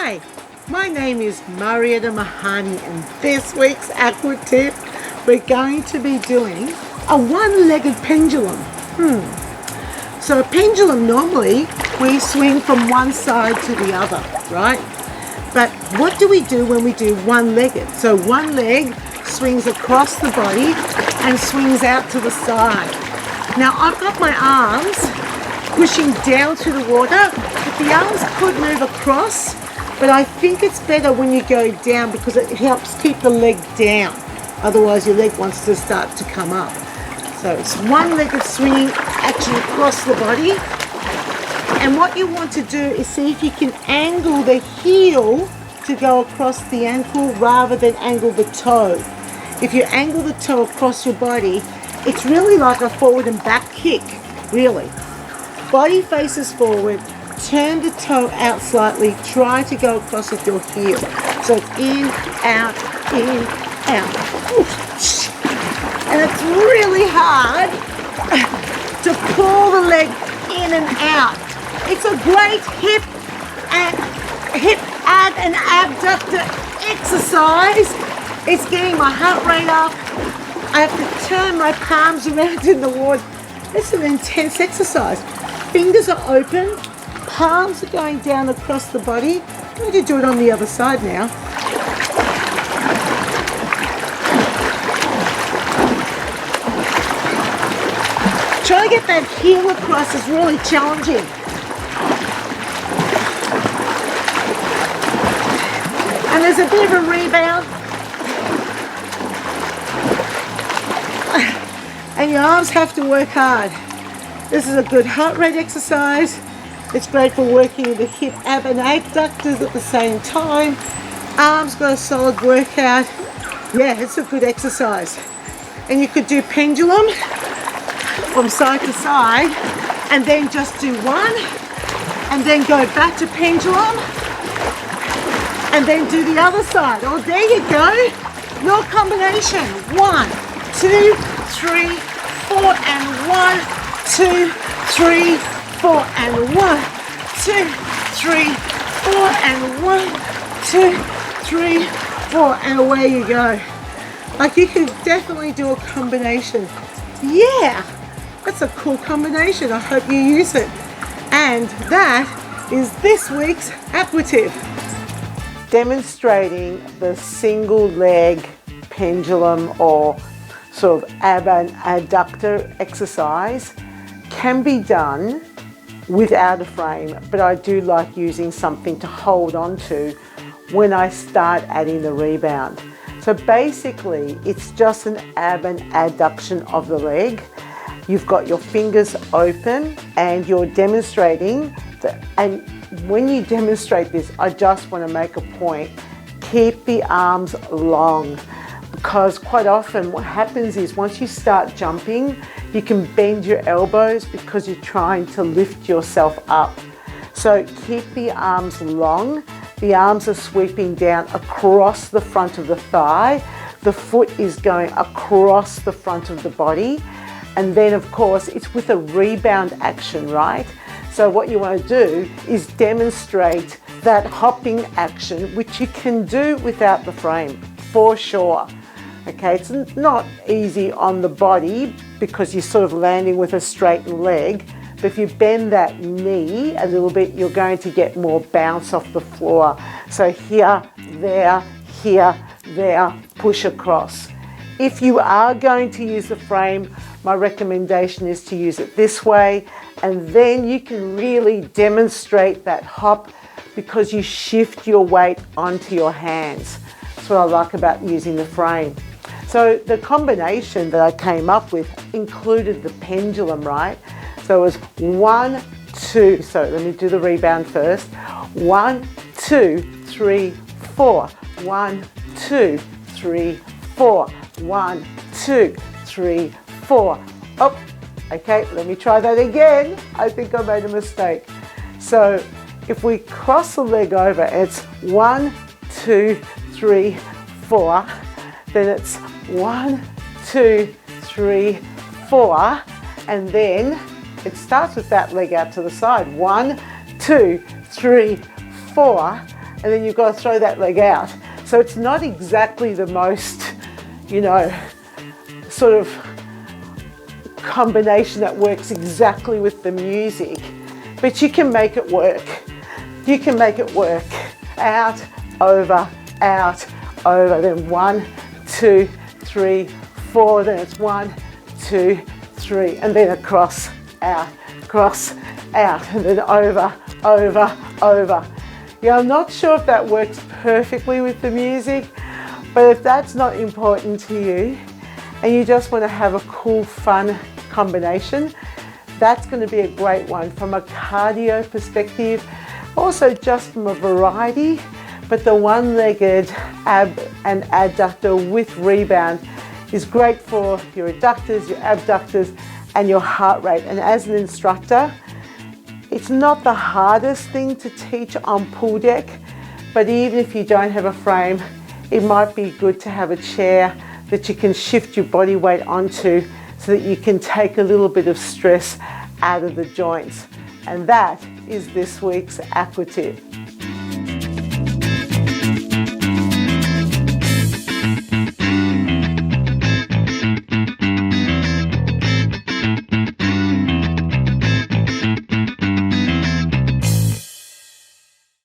Hi, my name is Marietta Mehanni, and this week's Aqua tip, we're going to be doing a one-legged pendulum. So a pendulum, normally we swing from one side to the other, right? But what do we do when we do one-legged? So one leg swings across the body and swings out to the side. Now I've got my arms pushing down to the water. The arms could move across, but I think it's better when you go down because it helps keep the leg down. Otherwise your leg wants to start to come up. So it's one-legged swinging action across the body. And what you want to do is see if you can angle the heel to go across the ankle rather than angle the toe. If you angle the toe across your body, it's really like a forward and back kick, really. Body faces forward, turn the toe out slightly, try to go across with your heel. So in, out, and it's really hard to pull the leg in and out. It's a great hip ab and abductor exercise. It's getting my heart rate up. I have to turn my palms around in the water. It's an intense exercise. Fingers are open, palms are going down across the body. I'm going to do it on the other side now. Trying to get that heel across is really challenging. And there's a bit of a rebound. And your arms have to work hard. This is a good heart rate exercise. It's great for working the hip, ab and adductors at the same time. Arms got a solid workout. Yeah, it's a good exercise. And you could do pendulum from side to side and then just do one and then go back to pendulum and then do the other side. Oh, there you go. Your combination. 1, 2, 3, 4 and 1. 2, 3, 4 and 1, 2, 3, 4 and 1, 2, 3, 4 and away you go. Like you can definitely do a combination. Yeah, that's a cool combination. I hope you use it. And that is this week's Aqua tip. Demonstrating the single leg pendulum or sort of ab and adductor exercise can be done without a frame, but I do like using something to hold on to when I start adding the rebound. So basically it's just an ab and adduction of the leg. You've got your fingers open and you're demonstrating that, and when you demonstrate this, I just want to make a point, keep the arms long. Because quite often what happens is once you start jumping, you can bend your elbows because you're trying to lift yourself up. So keep the arms long. The arms are sweeping down across the front of the thigh. The foot is going across the front of the body. And then of course it's with a rebound action, right? So what you want to do is demonstrate that hopping action, which you can do without the frame, for sure. Okay, it's not easy on the body because you're sort of landing with a straightened leg, but if you bend that knee a little bit, you're going to get more bounce off the floor. So here, there, push across. If you are going to use the frame, my recommendation is to use it this way, and then you can really demonstrate that hop because you shift your weight onto your hands. That's what I like about using the frame. So the combination that I came up with included the pendulum, right? So it was 1, 2, so let me do the rebound first. 1, 2, 3, 4. 1, 2, 3, 4. 1, 2, 3, 4. Oh, okay, let me try that again. I think I made a mistake. So if we cross the leg over, it's 1, 2, 3, 4. Then it's 1, 2, 3, 4, and then it starts with that leg out to the side. 1, 2, 3, 4, and then you've got to throw that leg out. So it's not exactly the most, you know, sort of combination that works exactly with the music, but you can make it work. You can make it work. Out, over, then 1, 2, 3, 4, then it's 1, 2, 3, and then across, out, and then over. Yeah, I'm not sure if that works perfectly with the music, but if that's not important to you and you just want to have a cool, fun combination, that's going to be a great one from a cardio perspective, also just from a variety, but the one-legged ab and adductor with rebound is great for your adductors, your abductors, and your heart rate. And as an instructor, it's not the hardest thing to teach on pool deck, but even if you don't have a frame, it might be good to have a chair that you can shift your body weight onto so that you can take a little bit of stress out of the joints. And that is this week's Aqua Tip.